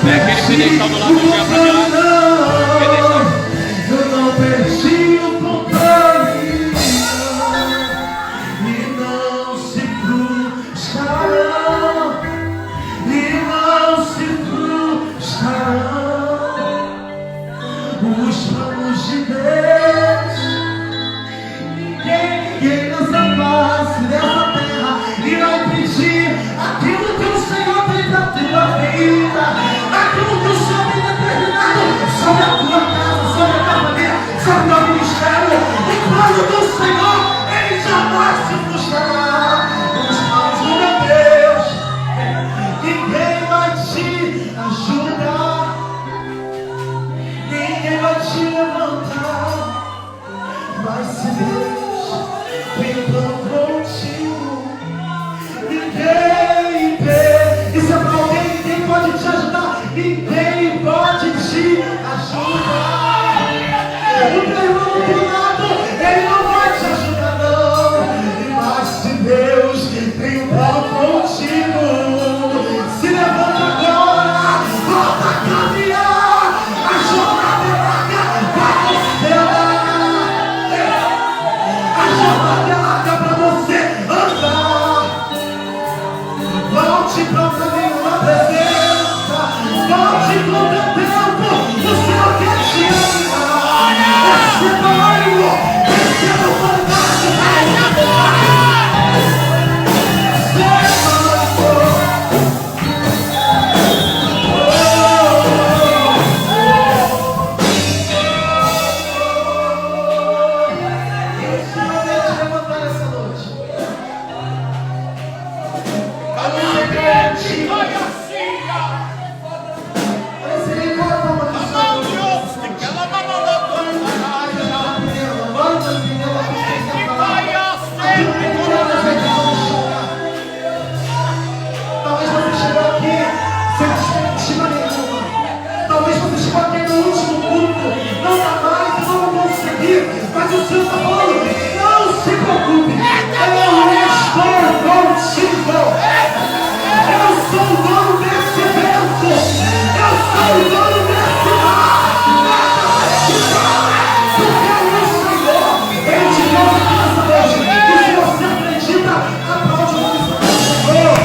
pedestal do lado do chão pra lá. Pedestal. Eu não perdi o controle e não se frustrarão, e não se frustrarão os planos de Deus. Ninguém nessa face dessa terra irá impedir aquilo que o Senhor tem pra tua vida, aquilo que o Senhor tem determinado sobre a tua casa, sobre a tua família, sobre o teu ministério. O plano do Senhor, ele jamais se frustrará. Os planos do meu Deus, ninguém vai te ajudar, ninguém vai te levantar, mas se Deus tem plano contigo, ninguém impede. Isso é pra alguém, ninguém pode te ajudar, ninguém pode te ajudar. O teu irmão do lado, ele não vai te ajudar não, mas se Deus tem um plano contigo, se levanta agora, volta a caminhar, a jornada é larga pra você andar, a jornada é larga pra você andar. Volte para o caminho da presença, volte para o teu tempo, o Senhor quer te ajudar. Receba ânimo, receba vontade, receba ânimo. O Senhor quer te levantar essa noite. Talvez você chegou aqui sem expectativa nenhuma. Talvez você chegou aqui no último culto. Não dá mais, eu não vou conseguir. Mas o Senhor está falando, não se preocupe. Eu estou contigo. Eu sou o dono desse vento. Eu sou o dono desse mar. Nada vai te parar. Porque o Senhor, ele te deu a casa hoje. E se você acredita, aplaude o nome do Senhor.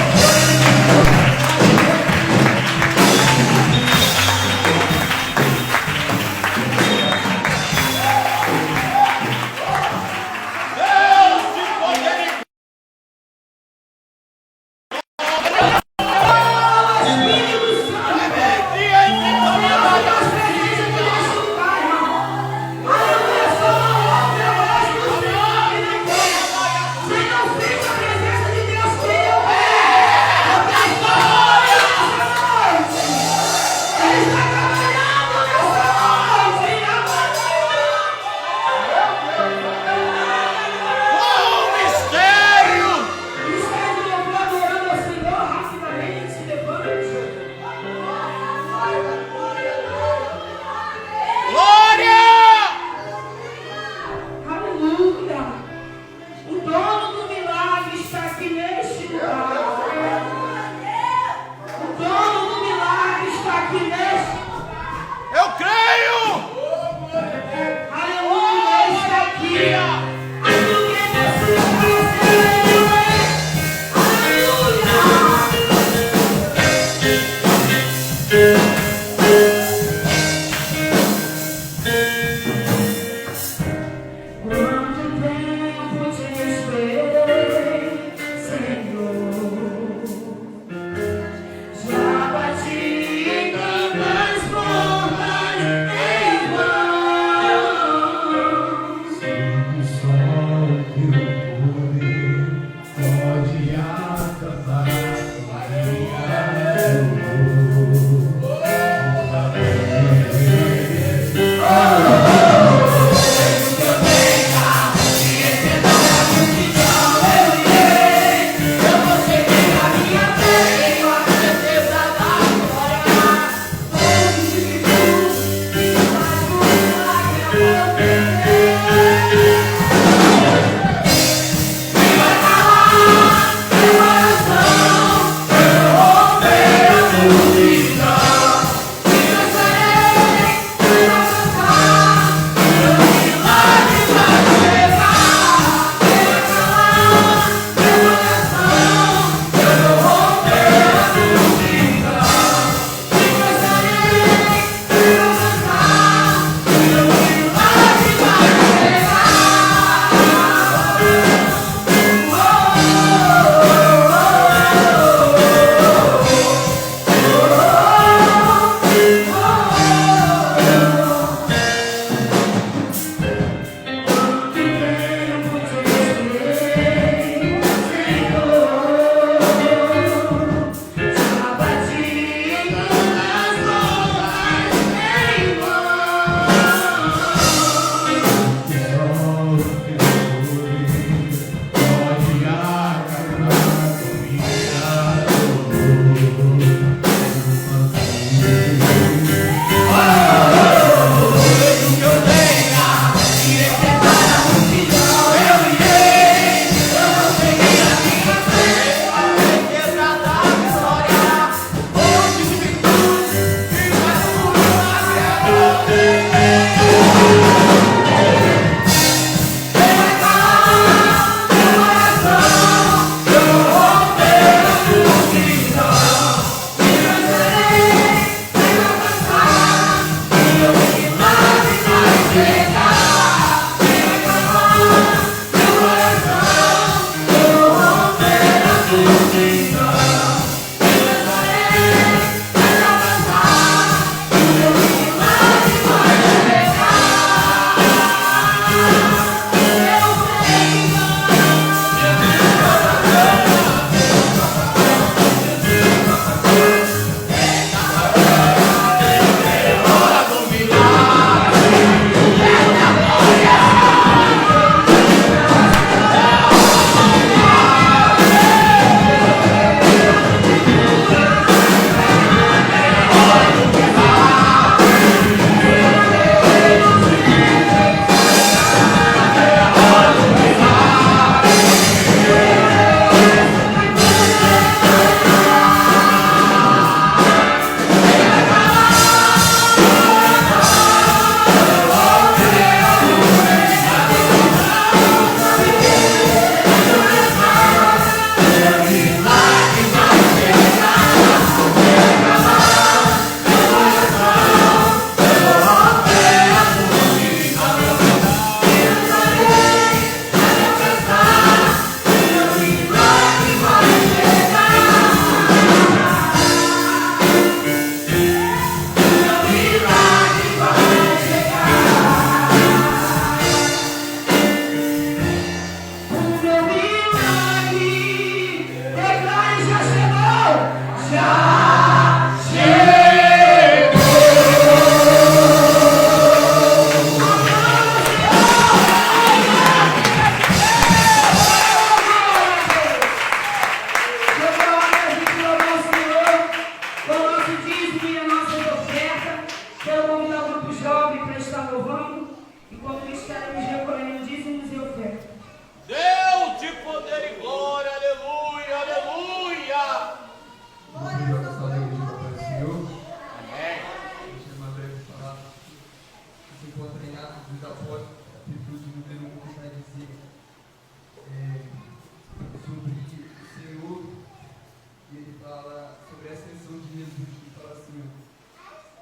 Deus de poder e glória, aleluia, aleluia.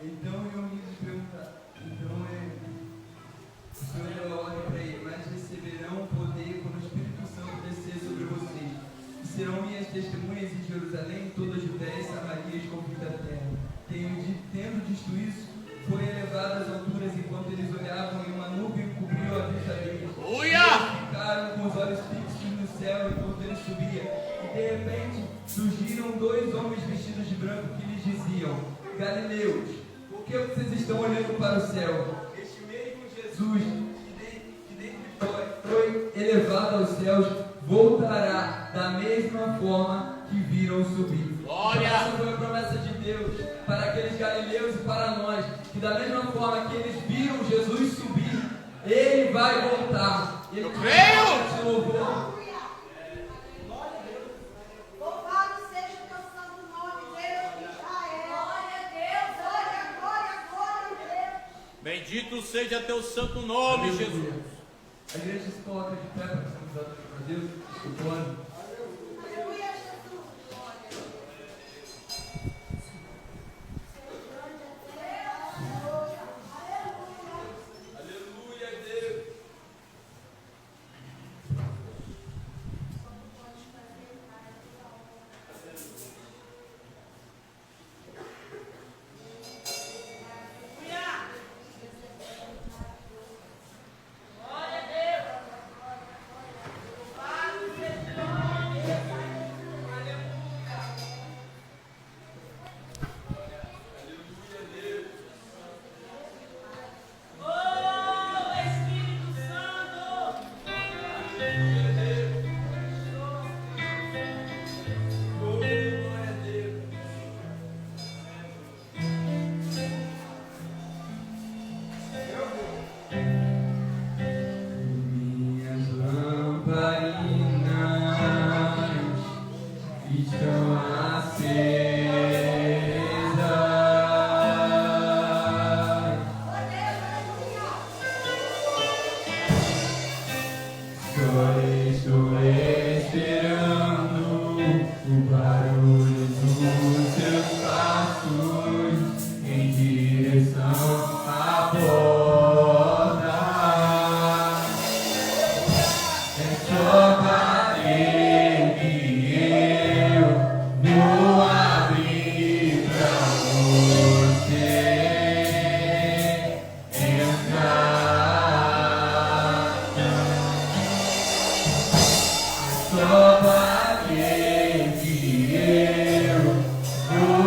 Então eu me perguntar, o Senhor deu a ordem para ele, mas receberão poder quando o Espírito Santo descer sobre vocês. E serão minhas testemunhas em Jerusalém, toda a Judéia e Samaria e os confins da terra. Tendo dito isso, foi elevado às alturas enquanto eles olhavam e uma nuvem cobriu a vista deles. Eles ficaram com os olhos fixos no céu enquanto ele subia. E de repente surgiram dois homens vestidos de branco que lhes diziam: Galileus, por que vocês estão olhando para o céu? Este mesmo Jesus, que dentre vós foi elevado aos céus, voltará da mesma forma que viram subir. Glória! Essa foi a promessa de Deus para aqueles galileus e para nós, que da mesma forma que eles viram Jesus subir, Ele vai voltar. Eu creio! Esse louvor. Louvado seja o teu santo nome, Deus de Israel. Glória a Deus, glória, glória, glória a Deus. Bendito seja teu santo nome, Jesus. A igreja se coloca de pé para sermos adorados a Deus. O plano. Aleluia, Jesus. Aleluia, Deus. Minhas lamparinas estão acesas. Só estou esperando o barulho dos seus passos em direção à porta. É só bater que eu vou abrir pra você entrar. Só bater que eu vou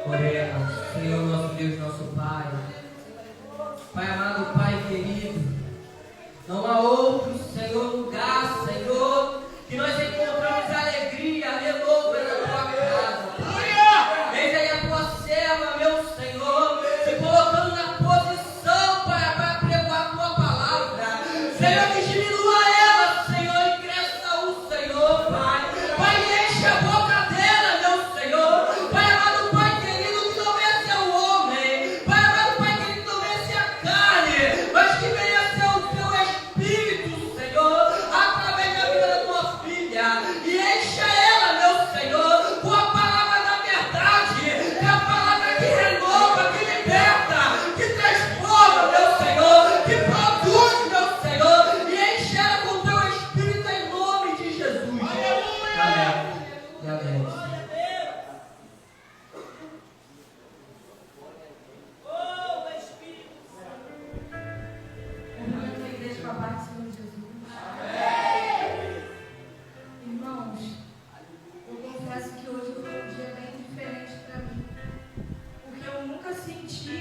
Oremos, Senhor, nosso Deus, nosso Pai. Pai amado, Pai querido, não há outro, Senhor, lugar, Senhor, que nós encontramos alegria, aleluia, na tua casa. Veja aí a tua serva, meu Senhor, se colocando na posição para pregar a tua palavra. Senhor, que diminua ela, Senhor, e cresça o Senhor, Pai. Pai, enche a boca dela, meu Senhor. Pai amado, Pai querido, que não venha ser o homem. Pai amado, Pai querido, que não venha ser a carne, mas que venha ser o teu Espírito, Senhor, através da vida da tua filha. E encha ela, meu Senhor, com a palavra da verdade, que é a palavra que renova, que liberta, que transforma, meu Senhor, que produz, meu Senhor, e enche ela com o teu Espírito em nome de Jesus. Amém. E amém. Orando a igreja com a paz do Senhor Jesus. Irmãos, eu confesso que hoje foi um dia bem diferente para mim. Porque eu nunca senti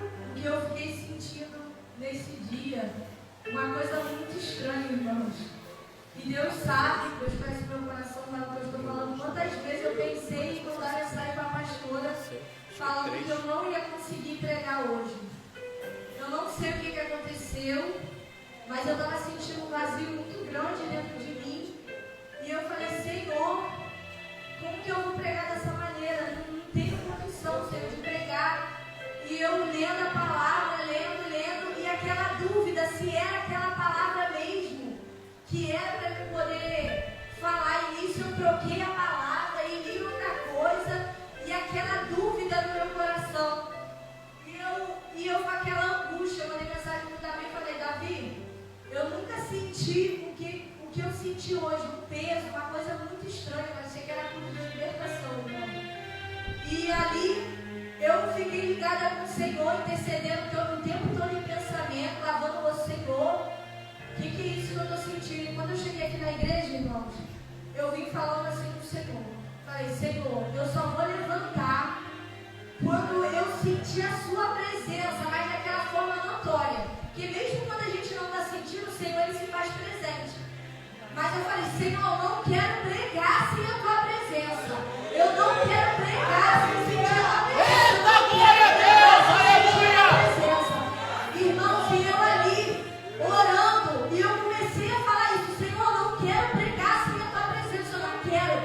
o que eu fiquei sentindo nesse dia. Uma coisa muito estranha, irmãos. E Deus sabe, Deus conhece meu coração, sabe o que eu estou falando. Quantas vezes eu pensei em mandar mensagem para a pastora falando que eu não ia conseguir pregar hoje. Eu não sei o que aconteceu, mas eu estava sentindo um vazio muito grande dentro de mim. E eu falei, Senhor, como que eu vou pregar dessa maneira? Não tenho condição, Senhor, de pregar. E eu lendo a palavra, lendo, e aquela dúvida se era aquela palavra mesmo, que era para eu poder falar. E nisso eu troquei a palavra e li outra coisa, e aquela dúvida no meu coração. E eu com aquela angústia, eu mandei mensagem para o Davi e falei, Davi, eu nunca senti o que eu senti hoje, um peso, uma coisa muito estranha, mas achei que era culto de libertação, irmão. E ali eu fiquei ligada com o Senhor, intercedendo o tempo todo em pensamento, lavando o Senhor. O que é isso que eu estou sentindo? E quando eu cheguei aqui na igreja, irmãos, eu vim falando assim com o Senhor. Falei, Senhor, eu só vou levantar quando eu sentir a sua presença, mas daquela forma notória. Porque mesmo quando a gente não está sentindo, o Senhor ele se faz presente. Mas eu falei, Senhor, eu não quero pregar sem a tua presença. Eu não quero pregar sem sentir a tua presença. Eita, glória a Deus, aleluia! Irmãos, e eu ali, orando, e eu comecei a falar isso, Senhor, eu não quero pregar sem a tua presença, eu não quero.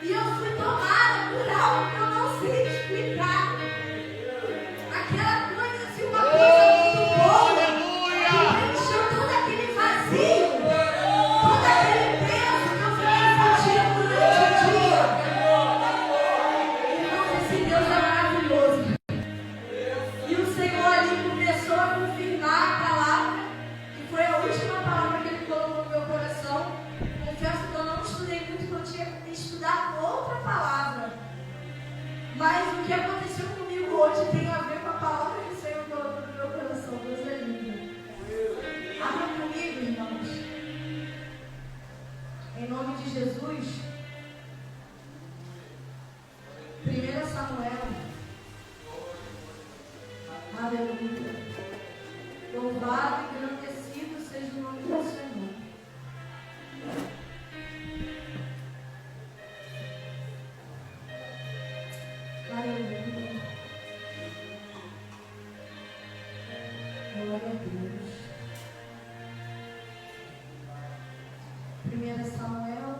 E eu fui tomada por algo que eu não sei explicar. Aquela coisa, assim, uma coisa muito boa, que preencheu todo aquele vazio, todo aquele peso que eu fiquei sentindo durante o dia. Irmãos, esse Deus é maravilhoso. E o Senhor ali começou a confirmar a palavra, que foi a última palavra que Ele colocou no meu coração. Confesso que eu não estudei muito, porque eu tinha que estudar outra palavra. Mas o que aconteceu comigo hoje tem a ver com a palavra que o Senhor colocou no meu coração. Deus é lindo. Abra comigo, irmãos. Em nome de Jesus. 1 Samuel. Aleluia. Louvado e engrandecido seja o nome do Senhor. Aleluia. Glória a Deus. 1 Samuel.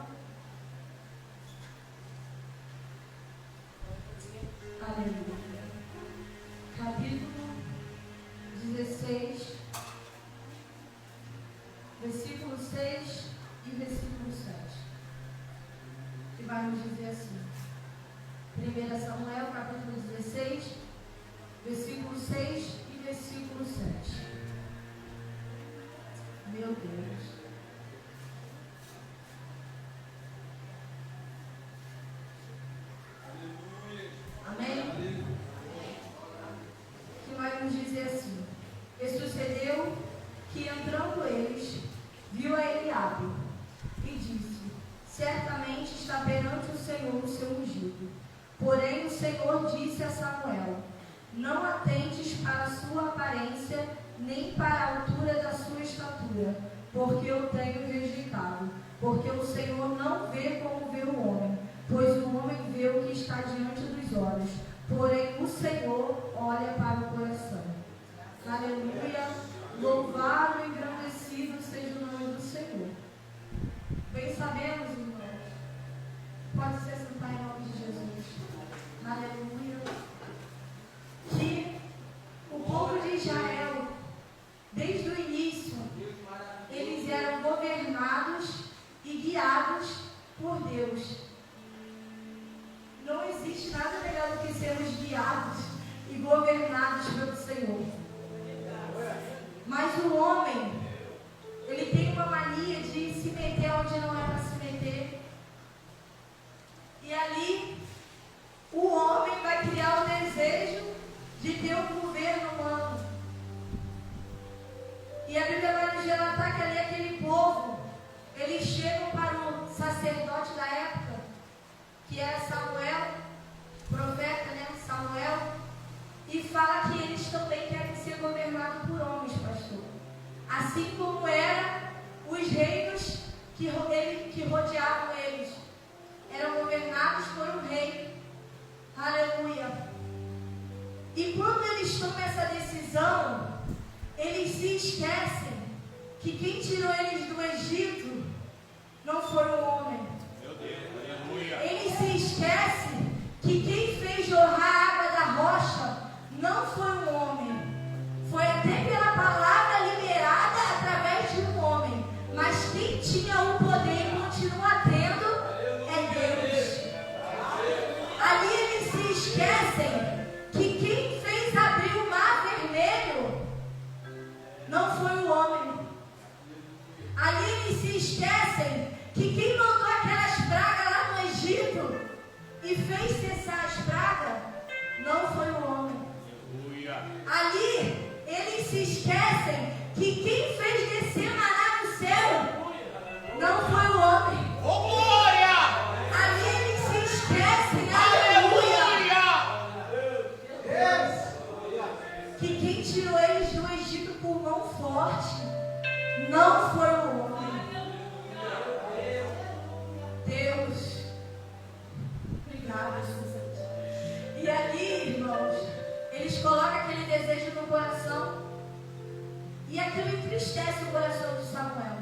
Aleluia. Capítulo 16, versículo 6 e versículo 7. Que vai nos dizer assim. 1 Samuel, capítulo 16, versículo 6 e versículo 7. Meu Deus. Amém? Que vai nos dizer assim. E sucedeu que entrando eles, viu a Eliabe e disse: certamente está perante o Senhor o seu ungido. Porém o Senhor disse a Samuel: não atentes para a sua aparência, nem para a altura da sua estatura, porque eu tenho rejeitado. Porque o Senhor não vê como vê o homem, pois o homem vê o que está diante dos olhos, porém o Senhor olha para o coração. Aleluia! Louvado e engrandecido seja o nome do Senhor. Bem sabemos, irmãos, pode se assentar em nome de Jesus. Aleluia! Que o povo de Israel, desde o início, eles eram governados e guiados por Deus. Não existe nada melhor do que sermos guiados e governados pelo Senhor. Mas o homem, ele tem uma mania de se meter onde não é para se meter. E ali, o homem vai criar o desejo de ter um governo humano. E a Bíblia vai nos relatar que ali aquele povo, eles chegam para o sacerdote da época, que era Samuel, profeta, né? Samuel, e fala que eles também querem ser governados por homens, pastor. Assim como eram os reinos que rodeavam eles. Eram governados por um rei. Aleluia. E quando eles tomam essa decisão, eles se esquecem que quem tirou eles do Egito não foi o homem. Meu Deus, aleluia. Eles se esquecem que quem fez jorrar a água da rocha não foi um homem. Foi até pela palavra liberada através de um homem. Mas quem tinha o poder e continua tendo é Deus. Ali eles se esquecem que quem fez abrir o mar vermelho não foi o homem. Ali eles se esquecem que quem mandou aquelas pragas lá no Egito e fez cessar as pragas não foi o homem. Ali eles se esquecem que quem fez descer maná do céu não foi o homem. Oh, glória! Ali eles se esquecem, aleluia, que quem tirou eles do Egito por mão forte não foi o homem. Deus, obrigada, Jesus. E ali, irmãos, eles colocam aquele desejo no coração e aquilo entristece o coração de Samuel.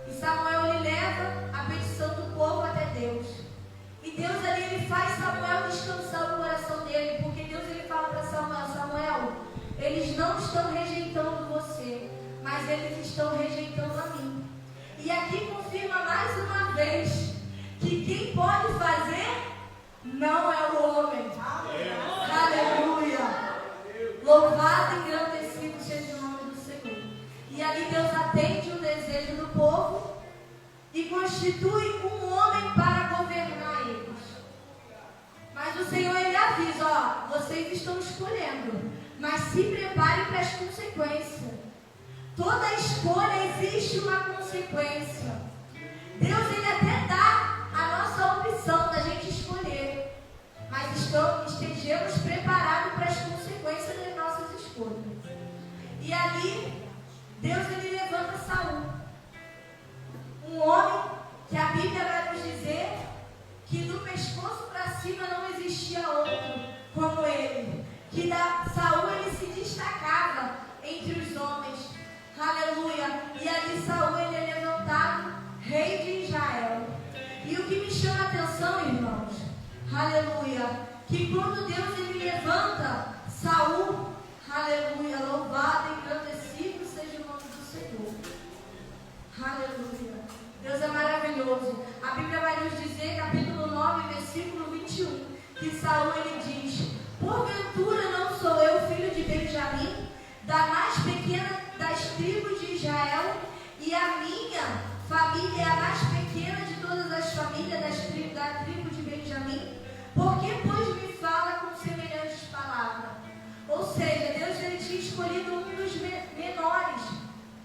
E Samuel, ele leva a petição do povo até Deus. E Deus ali, ele faz Samuel descansar o coração dele, porque Deus, ele fala para Samuel: Samuel, eles não estão rejeitando você, mas eles estão rejeitando a mim. E aqui confirma mais uma vez que quem pode fazer não é o homem. Aleluia! Louvado e engrandecido seja o nome do Senhor. E ali Deus atende o desejo do povo e constitui um homem para governar eles. Mas o Senhor, ele avisa: ó, vocês estão escolhendo, mas se preparem para as consequências. Toda escolha existe uma consequência. Deus, ele até dá a nossa opção da gente escolher, mas estejamos preparados para as consequências das nossas escolhas. E ali, Deus, ele levanta Saul, um homem que a Bíblia vai nos dizer que do pescoço para cima não existia outro como ele, que Saul, ele se destacava entre os homens. Aleluia. E ali Saul, ele é levantado rei de Israel. E o que me chama a atenção, irmãos, aleluia, que quando Deus, ele levanta Saul, aleluia, louvado e engrandecido seja o nome do Senhor. Aleluia. Deus é maravilhoso. A Bíblia vai nos dizer, capítulo 9, versículo 21, que Saul, ele diz: porventura não sou eu filho de Benjamim, da mais pequena das tribos de Israel, e a minha família é a mais pequena de todas as famílias da tribo de Benjamim? Por que, pois, me fala com semelhantes palavras? Ou seja, Deus, ele tinha escolhido um dos menores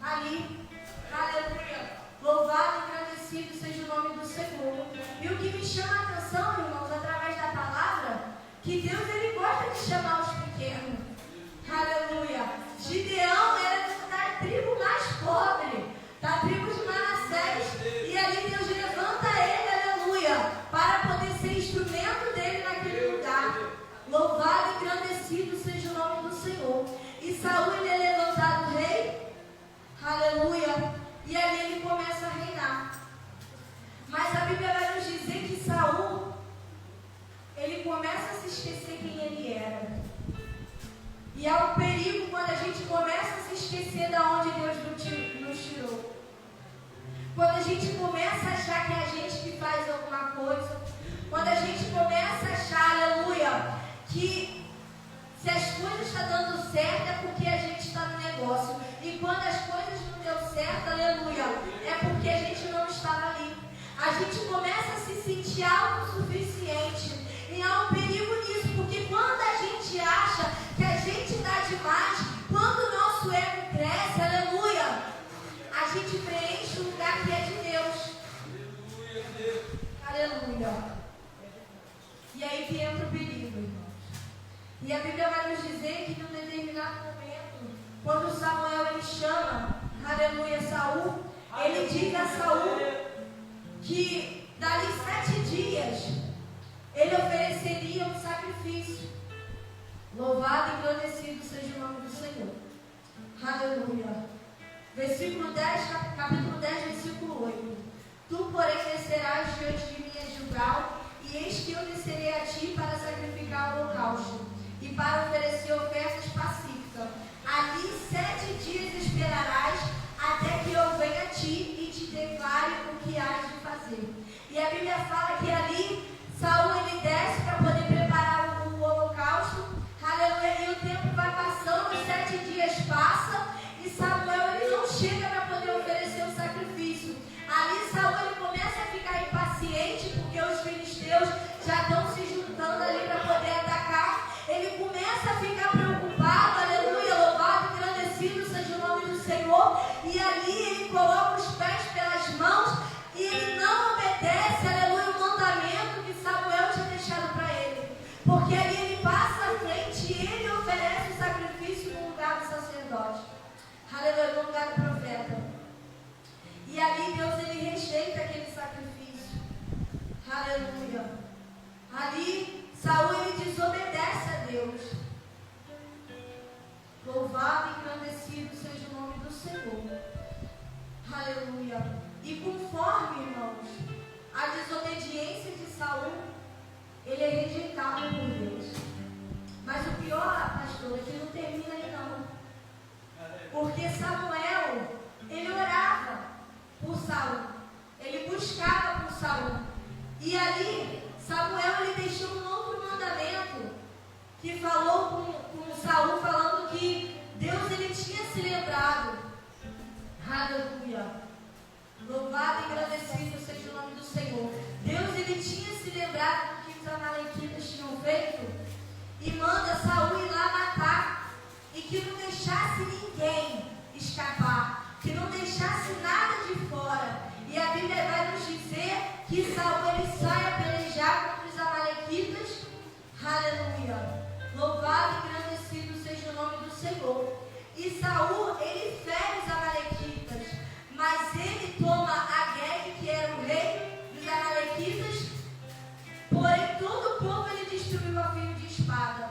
ali. Aleluia. Louvado e agradecido seja o nome do Senhor. E o que me chama a atenção, irmãos, através da palavra, que Deus ele gosta de chamar os pequenos. Aleluia. Gideão era da tribo mais pobre, da tribo de Manassés, e ali Deus levanta ele, aleluia, para poder ser instrumento dele naquele lugar. Louvado e engrandecido seja o nome do Senhor. E Saul ele é levantado rei, aleluia, e ali ele começa a reinar. Mas a Bíblia vai nos dizer que Saul, ele começa a se esquecer quem ele era. E há um perigo quando a gente começa a se esquecer de onde Deus nos tirou. Quando a gente começa a achar que é a gente que faz alguma coisa. Quando a gente começa a achar, aleluia, que se as coisas estão dando certo é porque a gente está no negócio. E quando as coisas não deu certo, aleluia, é porque a gente não estava ali. A gente começa a se sentir autossuficiente. E há um perigo nisso, porque quando a gente acha que a gente dá demais, quando o nosso ego cresce, aleluia, a gente preenche o lugar que é de Deus. Aleluia. E aí que entra o perigo, irmãos. E a Bíblia vai nos dizer que num determinado momento, quando Samuel ele chama, aleluia, Saul, ele diz a Saul que dali 7 dias ele ofereceria um sacrifício. Louvado e engrandecido seja o nome do Senhor. Aleluia. Versículo 10, capítulo 10, versículo 8. Tu, porém, descerás diante de mim a Gilgal, e eis que eu descerei a ti para sacrificar o holocausto e para oferecer ofertas pacíficas. Ali 7 dias esperarás até que eu venha a ti e te declare o que hás de fazer. E a Bíblia fala que ali Saul ele desce para poder preparar o holocausto. Aleluia. E o tempo vai passando, os 7 dias passam e Samuel ele não chega para poder oferecer o sacrifício. Ali Saul ele começa a ficar impaciente porque os filisteus já estão se juntando ali para poder atacar. Ele começa a ficar preocupado, aleluia, louvado, engrandecido seja o nome do Senhor. E ali ele coloca os pés pelas mãos e ele não obedece, aleluia, o mandamento que Samuel tinha deixado para ele. Porque ali ele passa à frente e ele oferece o sacrifício no lugar do sacerdote. Aleluia, no lugar do profeta. E ali Deus ele rejeita aquele sacrifício. Aleluia. Ali Saul ele desobedece a Deus. Louvado e engrandecido seja o nome do Senhor. Aleluia. E conforme, irmãos, a desobediência de Saul, ele é rejeitado por Deus. Mas o pior, pastor, é que não termina aí não. Porque Samuel, ele orava por Saul. Ele buscava por Saul. E ali, Samuel, ele deixou um outro mandamento que falou com Saul, falando que Deus, ele tinha se lembrado. Aleluia. Louvado e agradecido seja o nome do Senhor. Deus, ele tinha se lembrado do que os amalequitas tinham feito e manda Saul ir lá matar e que não deixasse ninguém escapar, que não deixasse nada de fora. E a Bíblia vai nos dizer que Saul ele sai a pelejar contra os amalequitas. Aleluia. Louvado e agradecido seja o nome do Senhor. E Saul ele fere os amalequitas, mas ele toma Agag, que era o rei dos amalequitas, porém todo o povo ele destruiu a fio de espada.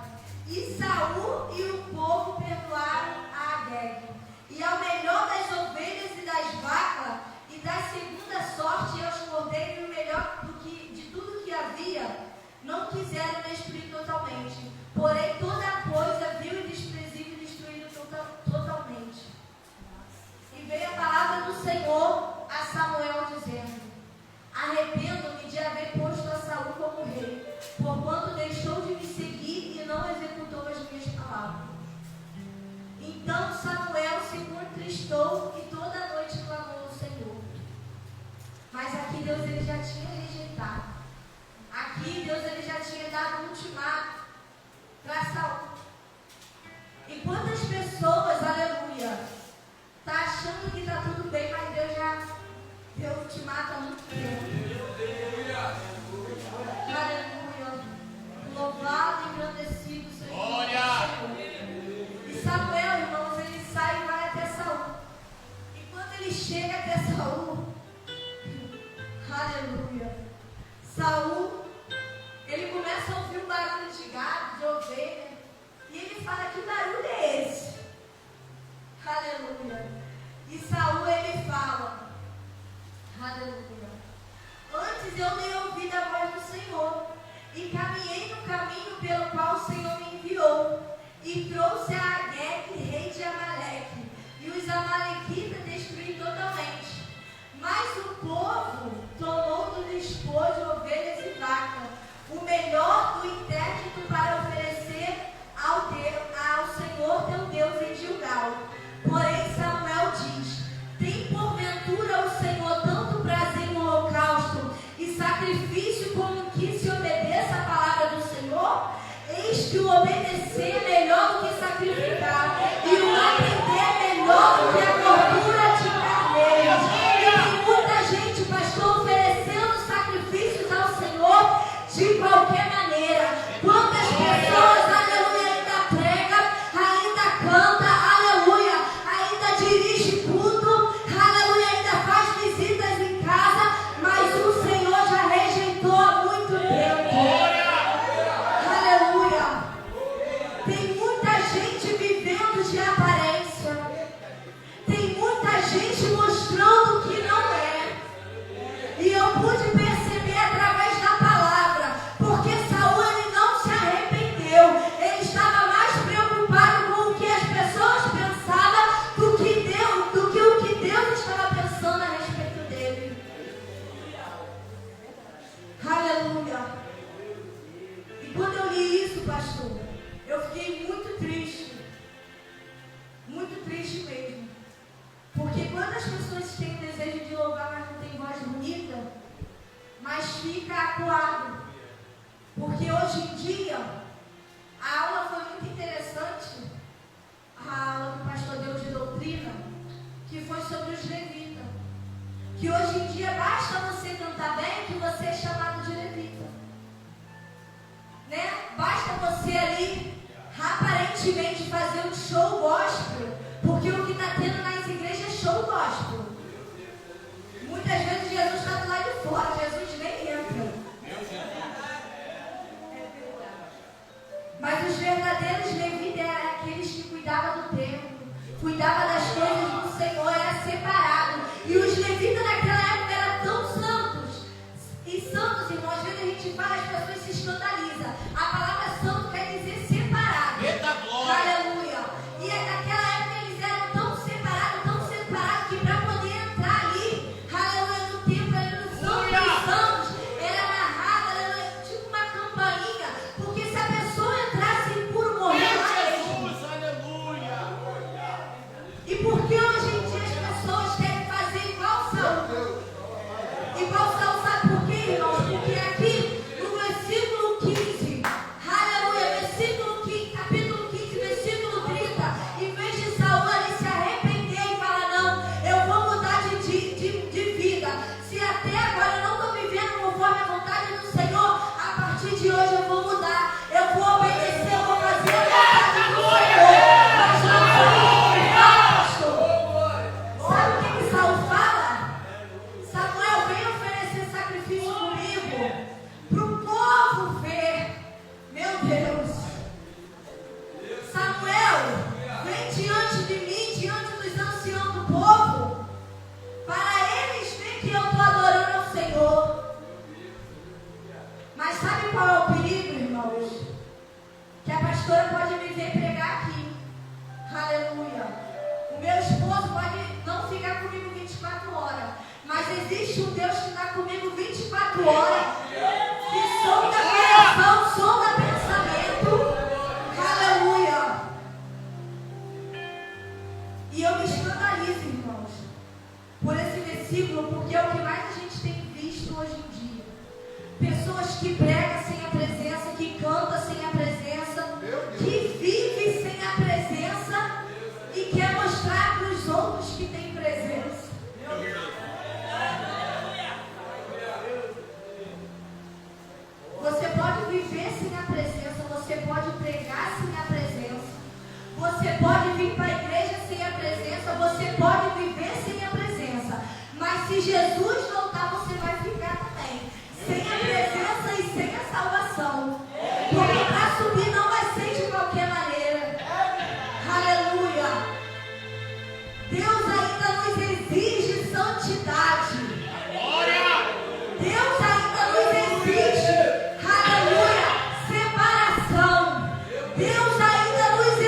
E Saul e o povo perdoaram a Agag. E ao melhor das ovelhas e das vacas, e da segunda sorte e aos cordeiros, o melhor de tudo que havia, não quiseram destruir totalmente. Porém toda a coisa vil e desprezível destruíram totalmente. E veio a palavra do Senhor a Samuel dizendo: arrependo-me de haver posto a Saul como rei, porquanto deixou de me seguir e não executou as minhas palavras. Então Samuel se contristeou e trouxe a Agag, rei de Amaleque, e os amalequitas destruiu totalmente. Mas o povo tomou do despojo ovelhas e vacas, o melhor do intérprete para oferecer ao Senhor teu Deus em Gilgal. Porém Samuel diz: tem porventura o Senhor tanto prazer em holocausto e sacrifício como que se obedeça a palavra do Senhor? Eis que o obedecer é melhor do que sacrificar, e o aprender é melhor do que a gordura de carneiros. E tem muita gente, pastor, oferecendo sacrifícios ao Senhor de qualquer maneira. Quantas pessoas, aleluia, ainda prega, ainda canta, aleluia, ainda dirige culto, aleluia, ainda faz visitas em casa, mas o Senhor já rejeitou há muito tempo. Aleluia. Tem muita gente vivendo de aparência. Tem muita gente mostrando o que não é. E eu pude perceber através da palavra, porque Saul ele não se arrependeu. Ele estava mais preocupado com o que as pessoas pensavam do que o que Deus estava pensando a respeito dele. Aleluia. E quando eu li isso, pastor, eu fiquei muito triste. Muito triste mesmo. Porque quando as pessoas têm desejo de louvar, mas não tem voz bonita, mas fica acuado. Porque hoje em dia, a aula foi muito interessante, a aula que o pastor deu de doutrina, que foi sobre os levitas. Que hoje em dia basta você cantar bem que você é chamado de levita. Né? Basta você ali, aparentemente, fazer um show gospel, porque o que está tendo nas igrejas é show gospel. Muitas vezes Jesus está do lado de fora, Jesus nem entra. Mas os verdadeiros levitas eram aqueles que cuidavam do templo, cuidavam das coisas do Senhor, era separado. E os levitas naquela época eram tão santos. E santos, irmãos, às vezes a gente fala, as pessoas se escandalizam. A palavra santo quer dizer separado. Eita glória! Aleluia! E naquela época eles eram tão separados, que para poder entrar ali, aleluia, no templo, ali no Santo dos Santos, era amarrado, aleluia, tipo uma campainha, porque se a pessoa entrasse impuro, morria lá mesmo. Jesus, aleluia! E por que hoje em dia as pessoas querem fazer igual Saul? Igual Saul, sabe por quê, irmãos? Porque aqui no versículo 15, aleluia, versículo 15, capítulo 15, versículo 30, em vez de Saul ali se arrepender e falar, não, eu vou mudar de vida. Se até agora eu não estou vivendo conforme a vontade do Senhor, a partir de hoje eu vou mudar. Eu vou obedecer, eu vou fazer a vontade do Senhor. Mas não foi isso que fala, pastor. Sabe o que Saul fala? Samuel, vem oferecer sacrifício comigo, para o povo ver. Meu Deus. Samuel, vem diante de mim, diante dos anciãos do povo, para eles verem que eu estou adorando ao Senhor. Mas sabe qual é o perigo, irmãos? Que a pastora pode me ver pregar aqui. Aleluia. O meu esposo pode não ficar comigo 24 horas. Mas existe um Deus que está comigo 24 horas. Que sonda coração, sonda pensamento. Aleluia. E eu me escandalizo, irmãos, por esse versículo, porque é o que mais a gente tem visto hoje em dia. Pessoas que pregam sem a presença, que cantam sem a presença, que vivem sem a presença e quer mostrar para os outros que tem presença. Você pode viver sem a presença, você pode pregar sem a presença, você pode vir para a igreja sem a presença, você pode viver sem a presença, mas se Jesus voltar, você vai ficar também, sem a presença e sem a salvação, porque para subir não vai ser de qualquer maneira. Aleluia. Deus ainda nos exige santidade. Deus ainda nos exige, aleluia, separação. Deus ainda nos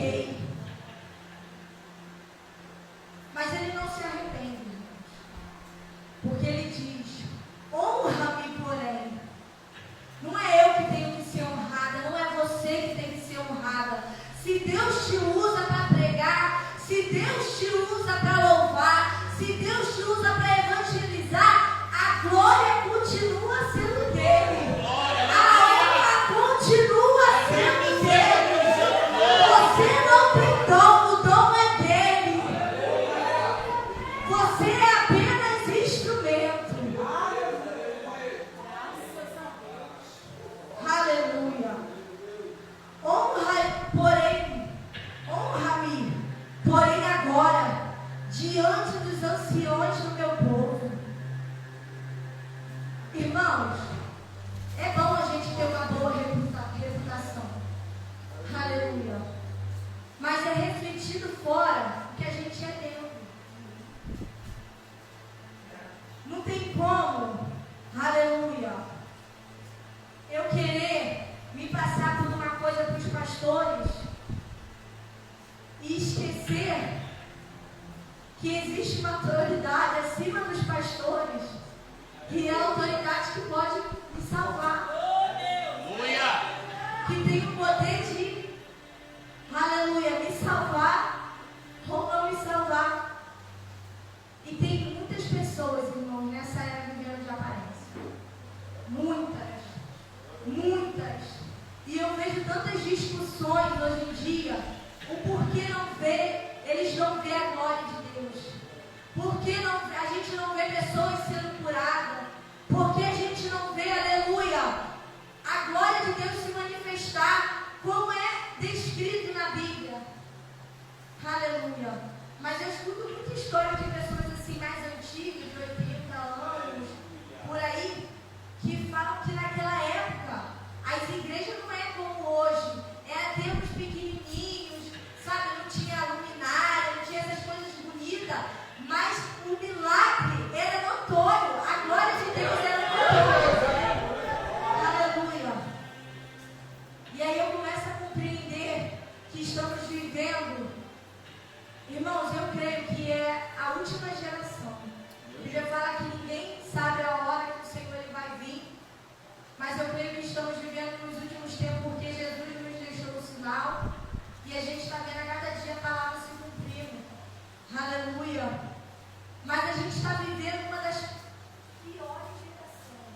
pequei. Mas ele não se arrepende, porque ele diz: honra-me, porém. Não é eu que tenho que ser honrada, não é você que tem que ser honrada. Se Deus te usa para pregar, se Deus te usa para louvar, se Deus te usa para evangelizar, a glória continua sendo dele. A honra continua sendo dele. Você não tem dom, o dom é dele. Você é apenas instrumento. Aleluia. Honra-me, porém agora, diante dos anciões do meu povo. Irmãos, é bom a gente ter uma boa reputação. Aleluia. Mas é refletido fora o que a gente é dentro. Não tem como, aleluia, eu querer me passar por uma coisa para os pastores e esquecer que existe uma autoridade acima dos pastores, que é a autoridade que pode me salvar, que tem o poder de, aleluia, me salvar ou não me salvar. E tem muitas pessoas, irmãos, nessa era vivendo de aparência. Muitas. E eu vejo tantas discussões hoje em dia, o porquê não vê, eles não vê a glória de Deus. Porque a gente não vê pessoas sendo curadas. Porque a gente não vê, aleluia, a glória de Deus se manifestar como é descrito na Bíblia. Aleluia. Mas eu escuto muita história de pessoas assim mais antigas, de 80 anos, por aí, que falam que naquela época as igrejas não é como hoje. Era templos pequenininhos, sabe? Não tinha luminária, não tinha essas coisas bonitas. Mas o milagre era notório. A glória de Deus era notória. Aleluia. E aí eu começo a compreender que estamos vivendo, irmãos, eu creio que é a última geração. A Bíblia fala que ninguém sabe a hora que o Senhor ele vai vir. Mas eu creio que estamos vivendo nos últimos tempos porque Jesus nos deixou o sinal. E a gente está vendo a cada dia a palavra se cumprindo. Aleluia. Mas a gente está vivendo uma das piores gerações.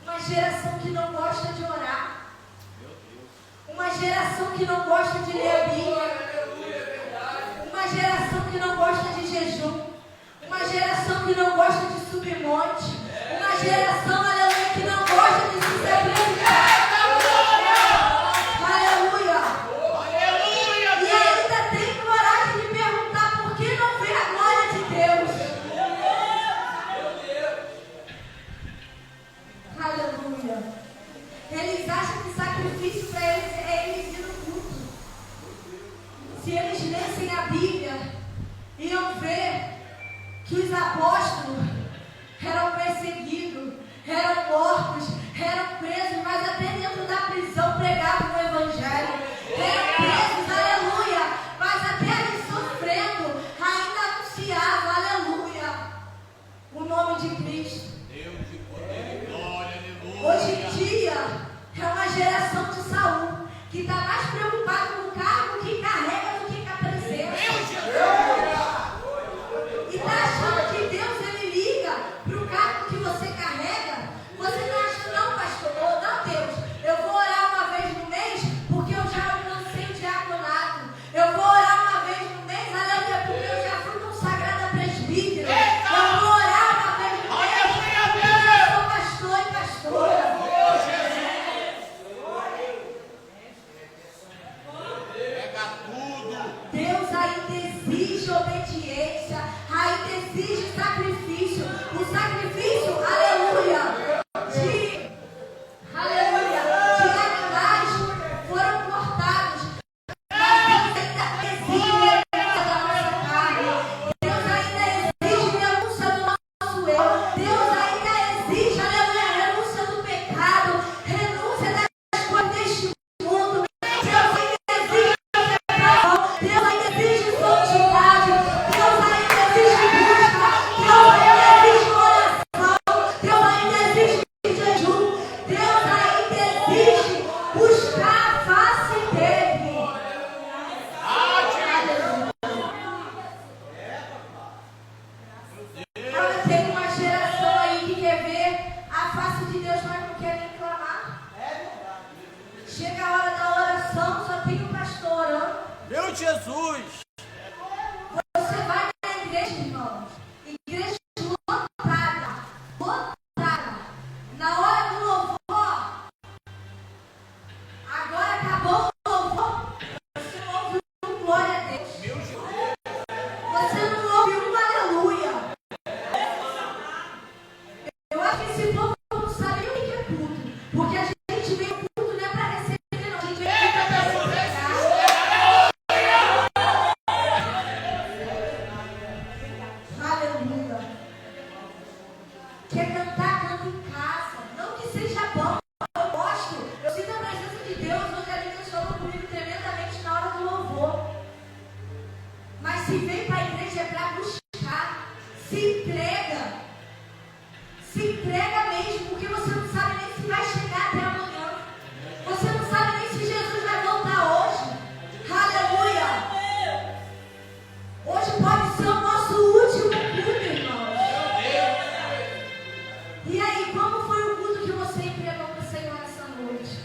Uma geração que não gosta de orar. Uma geração que não gosta de ler a Bíblia. Uma geração que não gosta de jejum. Uma geração que não gosta de subir monte. Uma geração, aleluia, que não gosta de se sacrificar. Aleluia. E ainda tem coragem de perguntar por que não vê a glória de Deus. Aleluia. Eles acham que sacrifício para eles é eles ir no culto. Se eles lessem a Bíblia, iam ver que os apóstolos eram perseguidos, eram mortos, eram presos, mas até dentro da prisão pregavam o Evangelho. Eram presos, aleluia, mas até ali sofrendo, ainda anunciavam, aleluia, o nome de Cristo. Hoje em dia, é uma geração de Saul, que está mais preocupada com o cargo que carrega do que com a presença. E está achando que Deus ele liga para o cargo que você carrega. Você não acha, não, pastor? Ou não, Deus, eu vou orar uma vez no mês porque eu já alcancei o diaconato. Eu vou orar uma vez no mês, aleluia, porque eu já fui consagrada presbítera. Eu vou orar uma vez no mês porque eu já sou pastor e pastora. Deus ainda exige obediência, ainda exige sacrifício. O sacrifício, aleluia, de animais foram cortados. Mas Deus ainda exige renúncia da nossa carne. Deus ainda exige renúncia do nosso eu. Deus ainda exige, aleluia, renúncia do pecado, renúncia das coisas deste mundo. Deus Meu Jesus. Você vai na igreja, irmãos. Igreja lotada. Lotada. Na hora do louvor. Agora acabou o louvor. Você não ouviu um glória a Deus. Você não ouviu um aleluia. Eu acho que esse povo não sabe o que é culto. Porque a gente veio culto não é para receber, não. A gente veio culto para receber. Aleluia. Quer cantar, canta em casa. Não que seja bom. Eu gosto. Eu sinto a presença de Deus. Hoje a Deus falou comigo tremendamente na hora do louvor. Mas se vem para a igreja é para buscar. Se entrega. Se entrega mesmo, porque você não sabe nem se vai chegar até amanhã. Você não sabe nem se Jesus vai voltar hoje. Aleluia. Hoje pode ser o nosso último culto, irmãos. E aí, como foi o culto que você entregou para o Senhor essa noite?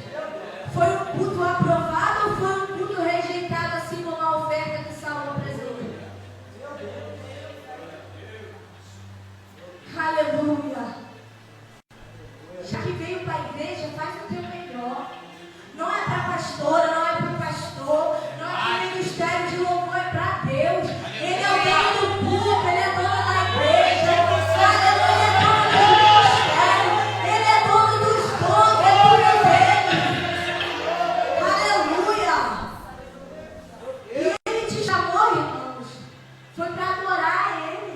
Foi um culto aprovado ou foi um culto rejeitado, assim como a oferta que Saul apresentou? Aleluia. Já que veio para a igreja, faz o teu melhor. Não é para a pastora, não é para o pastor, não é para o ministério de louvor, é para Deus. Ele é o dono do culto, ele é dono da igreja. Aleluia, ele é dono do ministério. Ele é dono dos dons, é tudo dele. Aleluia. E ele te chamou, irmãos, foi para adorar ele.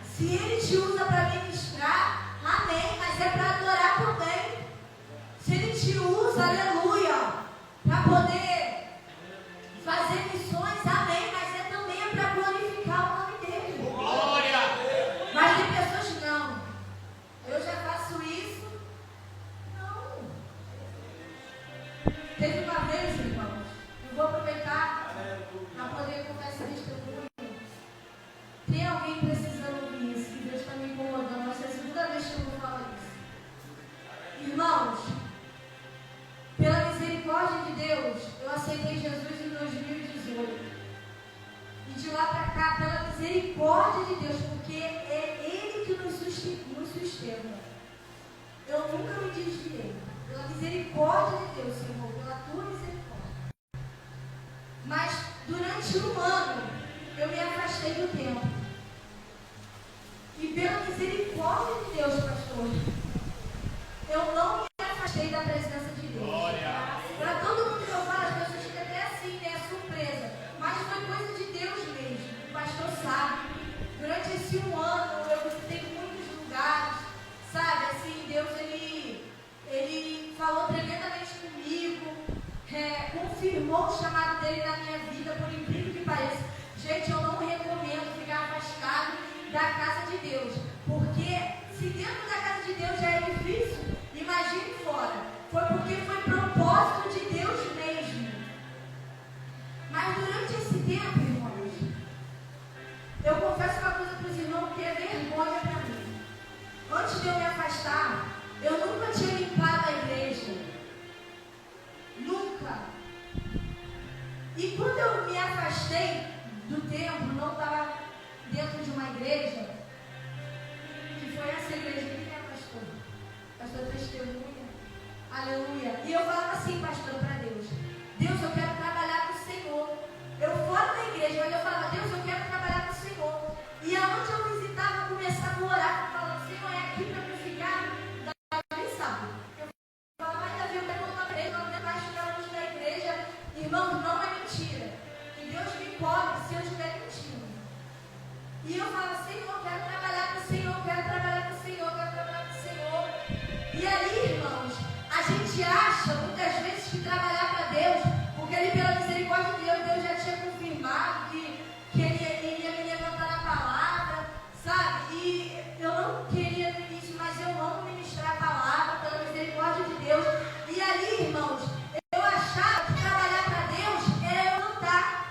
Se ele te usa para ministrar, amém, mas é para adorar também. Se ele te usa, aleluia, para poder fazer missões, amém, mas é também para glorificar o nome dele. Glória. Mas tem pessoas que não. Eu já faço isso. Não. Teve uma vez, irmãos, eu vou aproveitar para poder contar esse testemunho. Tem alguém precisando ouvir isso, que Deus está me incomodando. Essa é a segunda vez que eu vou falar isso. Irmãos, pela misericórdia de Deus, eu aceitei Jesus em 2018. E de lá para cá, pela misericórdia de Deus, porque é Ele que nos sustenta. Eu nunca me desviei. Pela misericórdia de Deus, Senhor, pela tua misericórdia. Mas durante um ano, eu me afastei do templo. E pela misericórdia de Deus, pastor, eu não me afastei da presença de Deus. Para todo mundo que eu falo, as pessoas ficam até assim, né? Surpresa. Mas foi coisa de Deus mesmo. O pastor sabe. Durante esse um ano, eu visitei muitos lugares. Sabe, assim, Deus, ele falou tremendamente comigo. Confirmou o chamado dele na minha vida, por incrível que pareça. Gente, eu não recomendo ficar afastado da casa de Deus. Porque se dentro da casa de Deus já é difícil, imagine fora. Foi porque foi propósito de Deus mesmo. Mas durante esse tempo, irmãos, eu confesso uma coisa para os irmãos que é vergonha para mim. Antes de eu me afastar, eu nunca tinha limpado a igreja. Nunca. E quando eu me afastei do templo, não estava dentro de uma igreja, que foi essa igreja que me afastou. Pastor testemunha. Aleluia. E eu falava assim, pastor, para Deus: Deus, eu quero trabalhar com o Senhor. Eu fora da igreja, mas eu falava: Deus, eu quero trabalhar com o Senhor. E aonde eu visitava, eu começava a orar, falando: Senhor, é aqui para eu ficar. Davi sabe. Eu falava: mas Davi, eu quero voltar para a igreja, não quero mais ficar longe da igreja. Irmão, não é mentira. Que Deus me cobre se eu estiver mentindo. E eu falava: Senhor, quero trabalhar com o Senhor, quero trabalhar com o Senhor, quero trabalhar com o Senhor. E aí, irmãos, a gente acha muitas vezes que trabalhar para Deus, porque Ele, pela misericórdia de Deus, Deus já tinha confirmado que Ele ia me levantar na palavra, sabe? E eu não queria no início, mas eu amo ministrar a palavra pela misericórdia de Deus. E ali, irmãos, eu achava que trabalhar para Deus era eu lutar.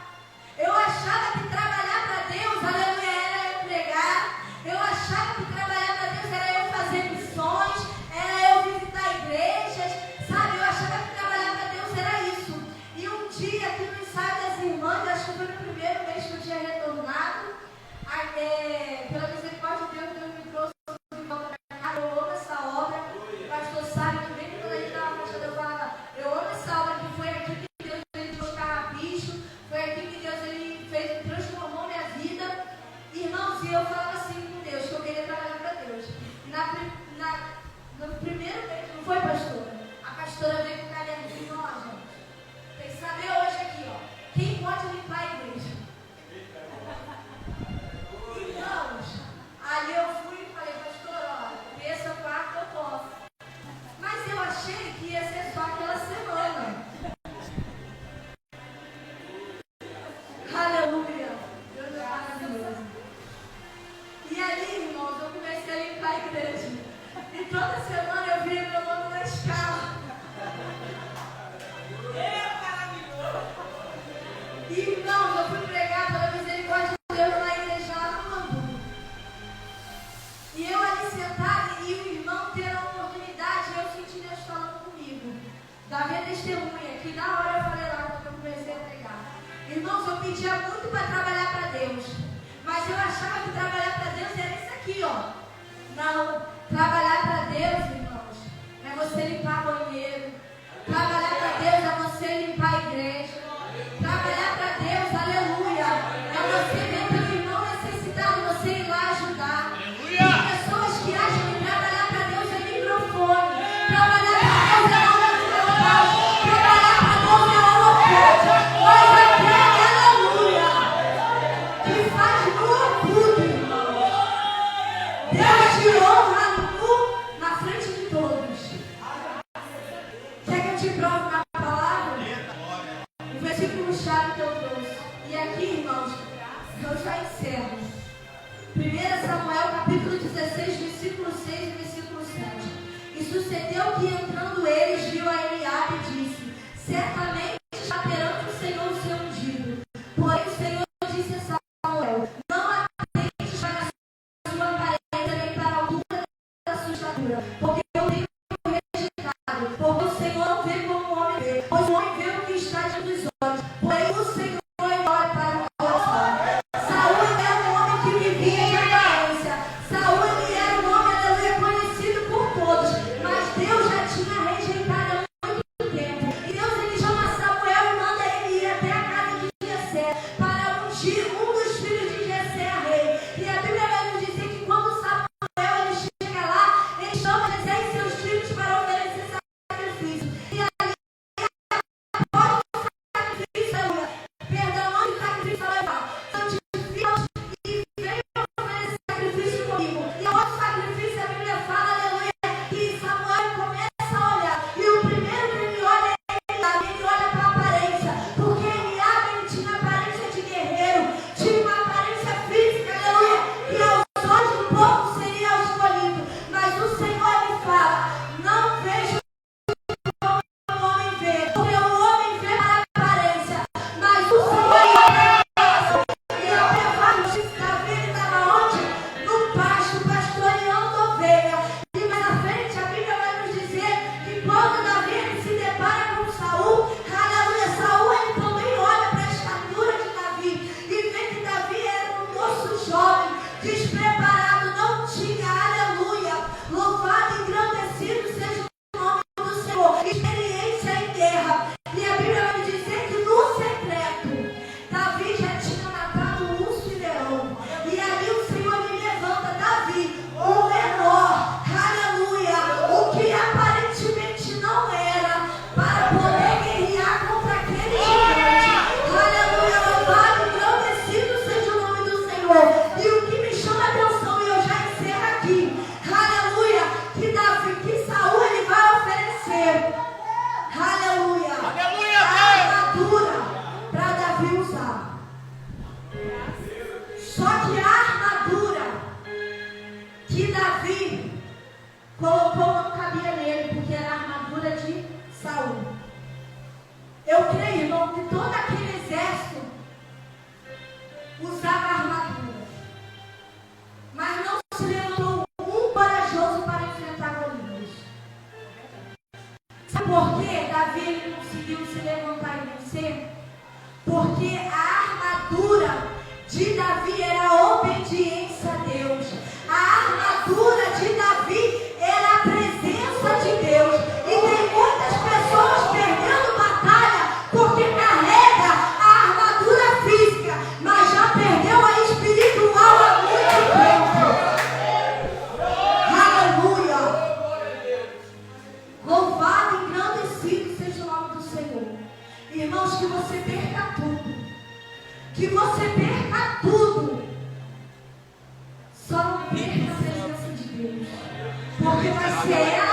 Eu achava que trabalhar para Deus, aleluia, era eu pregar. Eu achava que trabalhar para Deus era eu fazer missões, era eu visitar igrejas, sabe? Eu achava que trabalhar para Deus era isso. E um dia, aqui no ensaio das irmãs, acho que foi no primeiro mês que eu tinha retornado. Pela misericórdia de Deus, Deus me trouxe de volta para cá. Eu amo essa obra. O pastor sabe que bem quando a gente estava fazendo, eu falava, eu amo essa obra, que foi aqui que Deus fez eu ficar bicho, foi aqui que Deus ele transformou minha vida. Irmãos, e eu falava assim com Deus, que eu queria trabalhar para Deus. No primeiro mês, não foi, pastora? A pastora veio com o caderninho, ó, gente. Tem que saber hoje aqui, ó. Quem pode limpar a igreja? Irmãos, aí eu fui e falei, pastora, ó, terça, quarta eu posso. Mas eu achei que ia ser só aquela semana. Aleluia. Deus é maravilhoso. E ali, irmãos, eu comecei a limpar a igreja. E toda semana eu via meu nome na escala. E, irmãos, eu fui pregar pela misericórdia de Deus na igreja lá no Hamburgo. E eu ali sentada e o irmão tendo a oportunidade, eu senti Deus falando comigo. Da minha testemunha, que na hora eu falei lá quando eu comecei a pregar. Irmãos, eu pedia muito para trabalhar para Deus. Mas eu achava que trabalhar para Deus era isso aqui, ó. Não, trabalhar para Deus, irmãos, é você limpar banheiro. Trabalhar para Deus é você limpar a igreja. Trabalhar para Deus, aleluia, é você ver teu irmão necessitado, você ir lá ajudar. Tem pessoas que acham que trabalhar para Deus é microfone. Trabalhar para Deus é aula de Natal. Trabalhar para Deus é holofote. Mas aquele, aleluia, que faz no tudo, irmão. Deus te honra na frente de todos. Quer que eu te prove na palavra? O versículo chave que eu trouxe. E aqui, irmãos, eu já encerro. 1 Samuel, capítulo 16, versículo 6 e versículo 7. E sucedeu que entrando eles, viu a Eliabe e disse: certamente está perante o Senhor o seu ungido. Porém o Senhor disse a Samuel: não atentes para a sua aparência nem para a altura da sua estatura, porque eu tenho rejeitado. Porque o Senhor não vê como o homem vê, pois o homem vê o que está diante dos olhos. Porém o Senhor olha para o coração. Saúl era um homem que vivia em aparência. Saúl ele era um homem, aleluia, conhecido por todos. Mas Deus já tinha rejeitado há Porque a armadura de Davi era a obediência a Deus. A armadura de Davi era a presença de Deus. E tem muitas pessoas perdendo batalha porque carrega a armadura física, mas já perdeu a espiritual há muito tempo. Aleluia! Louvado e engrandecido seja o nome do Senhor. Irmãos, que você perca tudo. Que você perca tudo. Só não perca a presença de Deus. Porque vai ser ela